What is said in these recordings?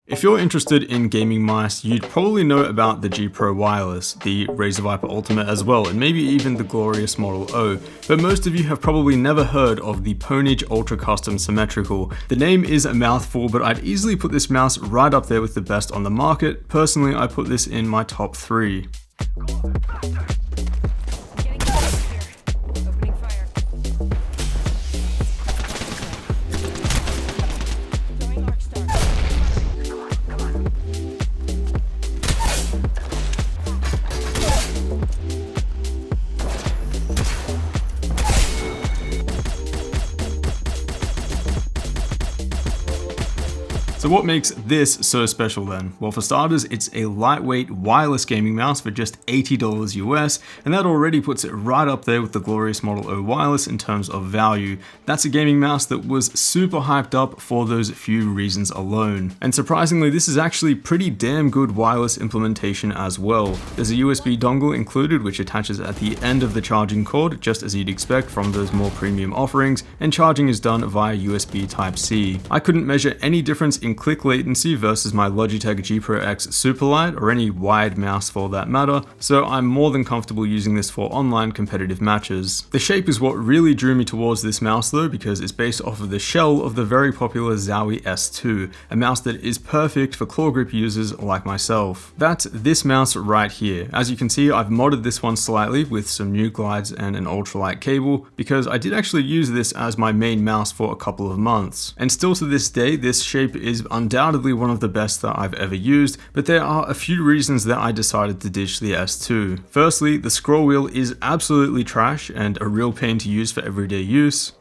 If you're interested in gaming mice, you'd probably know about the G Pro Wireless, the Razer Viper Ultimate as well, and maybe even the glorious Model O, but most of you have probably never heard of the Pwnage Ultra Custom Symmetrical. The name is a mouthful, but I'd easily put this mouse right up there with the best on the market. Personally, I put this in my top 3. So what makes this so special then? Well, for starters, it's a lightweight wireless gaming mouse for just $80 US, and that already puts it right up there with the glorious Model O wireless in terms of value. That's a gaming mouse that was super hyped up for those few reasons alone. And surprisingly, this is actually pretty damn good wireless implementation as well. There's a USB dongle included, which attaches at the end of the charging cord, just as you'd expect from those more premium offerings, and charging is done via USB Type-C. I couldn't measure any difference in click latency versus my Logitech G Pro X Superlight or any wired mouse for that matter, so I'm more than comfortable using this for online competitive matches. The shape is what really drew me towards this mouse though, because it's based off of the shell of the very popular Zowie S2, a mouse that is perfect for claw grip users like myself. That's this mouse right here. As you can see, I've modded this one slightly with some new glides and an ultralight cable, because I did actually use this as my main mouse for a couple of months. And still to this day, this shape is undoubtedly one of the best that I've ever used, but there are a few reasons that I decided to ditch the S2. Firstly, the scroll wheel is absolutely trash and a real pain to use for everyday use.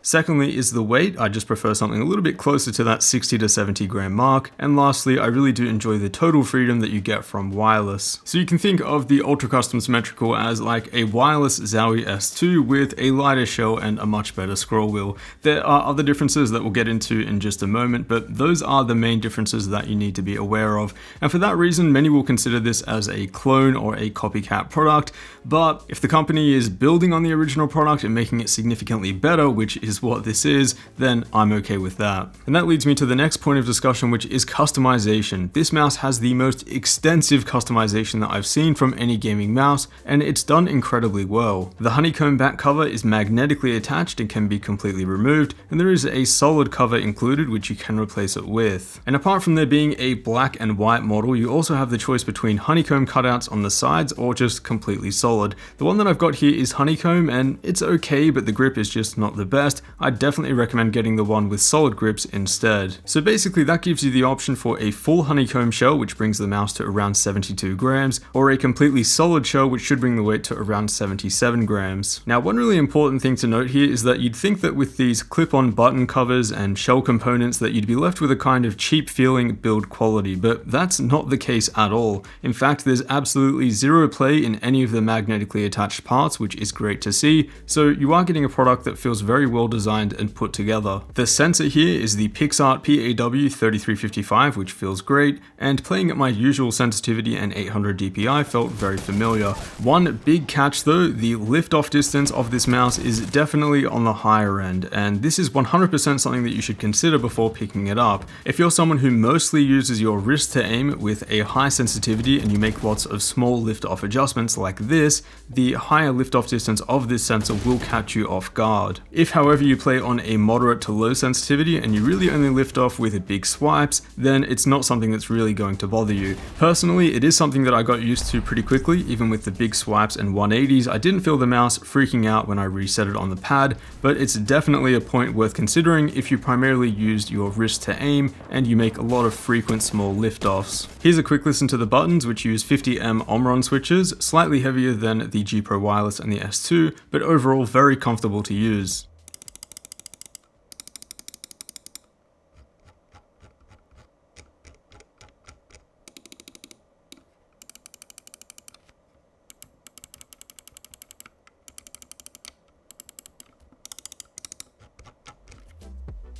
Secondly is the weight. I just prefer something a little bit closer to that 60 to 70 gram mark. And lastly, I really do enjoy the total freedom that you get from wireless. So you can think of the Ultra Custom Symmetrical as like a wireless Zowie S2 with a lighter shell and a much better scroll wheel. There are other differences that we'll get into in just a moment, but those are the main differences that you need to be aware of. And for that reason, many will consider this as a clone or a copycat product. But if the company is building on the original product and making it significantly better, which is what this is, then I'm okay with that. And that leads me to the next point of discussion, which is customization. This mouse has the most extensive customization that I've seen from any gaming mouse, and it's done incredibly well. The honeycomb back cover is magnetically attached and can be completely removed, and there is a solid cover included which you can replace it with. And apart from there being a black and white model, you also have the choice between honeycomb cutouts on the sides or just completely solid. The one that I've got here is honeycomb, and it's okay, but the grip is just not the best. I'd definitely recommend getting the one with solid grips instead. So basically that gives you the option for a full honeycomb shell, which brings the mouse to around 72 grams, or a completely solid shell, which should bring the weight to around 77 grams. Now, one really important thing to note here is that you'd think that with these clip-on button covers and shell components that you'd be left with a kind of cheap feeling build quality, but that's not the case at all. In fact, there's absolutely zero play in any of the magnetically attached parts, which is great to see, so you are getting a product that feels very well designed and put together. The sensor here is the PixArt PAW3355, which feels great, and playing at my usual sensitivity and 800 DPI felt very familiar. One big catch though, the lift-off distance of this mouse is definitely on the higher end, and this is 100% something that you should consider before picking it up. If you're someone who mostly uses your wrist to aim with a high sensitivity and you make lots of small lift-off adjustments like this, the higher lift-off distance of this sensor will catch you off guard. If however you play on a moderate to low sensitivity and you really only lift off with big swipes, then it's not something that's really going to bother you. Personally, it is something that I got used to pretty quickly. Even with the big swipes and 180s, I didn't feel the mouse freaking out when I reset it on the pad, but it's definitely a point worth considering if you primarily used your wrist to aim and you make a lot of frequent small lift-offs. Here's a quick listen to the buttons, which use 50M Omron switches, slightly heavier than the G Pro Wireless and the S2, but overall very comfortable to use.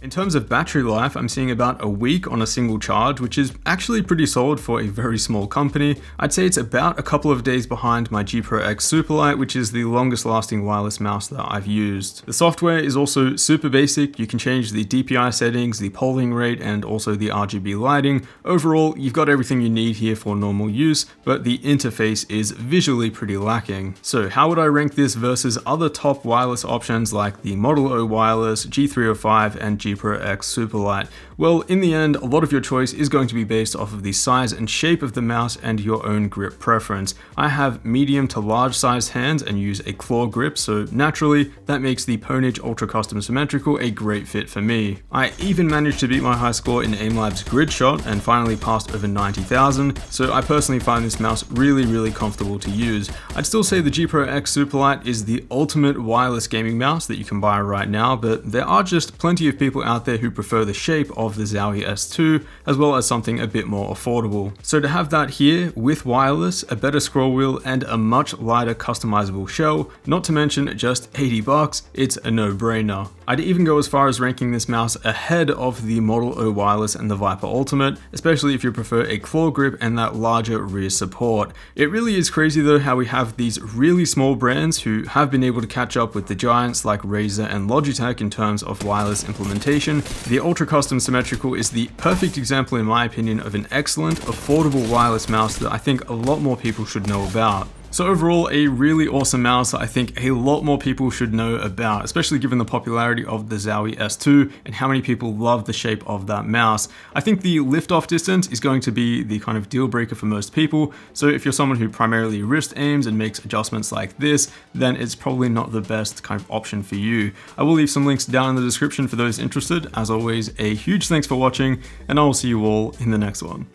In terms of battery life, I'm seeing about a week on a single charge, which is actually pretty solid for a very small company. I'd say it's about a couple of days behind my G Pro X Superlight, which is the longest lasting wireless mouse that I've used. The software is also super basic. You can change the DPI settings, the polling rate, and also the RGB lighting. Overall, you've got everything you need here for normal use, but the interface is visually pretty lacking. So how would I rank this versus other top wireless options like the Model O Wireless, G305, and G Pro X Superlight? Well, in the end, a lot of your choice is going to be based off of the size and shape of the mouse and your own grip preference. I have medium to large sized hands and use a claw grip, so naturally that makes the Pwnage Ultra Custom Symmetrical a great fit for me. I even managed to beat my high score in AimLab's grid shot and finally passed over 90,000, so I personally find this mouse really comfortable to use. I'd still say the G Pro X Superlight is the ultimate wireless gaming mouse that you can buy right now, but there are just plenty of people out there who prefer the shape of the Zowie S2 as well as something a bit more affordable. So to have that here with wireless, a better scroll wheel, and a much lighter customizable shell, not to mention just 80 bucks, it's a no-brainer. I'd even go as far as ranking this mouse ahead of the Model O Wireless and the Viper Ultimate, especially if you prefer a claw grip and that larger rear support. It really is crazy though how we have these really small brands who have been able to catch up with the giants like Razer and Logitech in terms of wireless implementation. The Ultra Custom Symmetrical is the perfect example in my opinion of an excellent, affordable wireless mouse that I think a lot more people should know about. So overall, a really awesome mouse that I think a lot more people should know about, especially given the popularity of the Zowie S2 and how many people love the shape of that mouse. I think the lift-off distance is going to be the kind of deal breaker for most people. So if you're someone who primarily wrist aims and makes adjustments like this, then it's probably not the best kind of option for you. I will leave some links down in the description for those interested. As always, a huge thanks for watching, and I will see you all in the next one.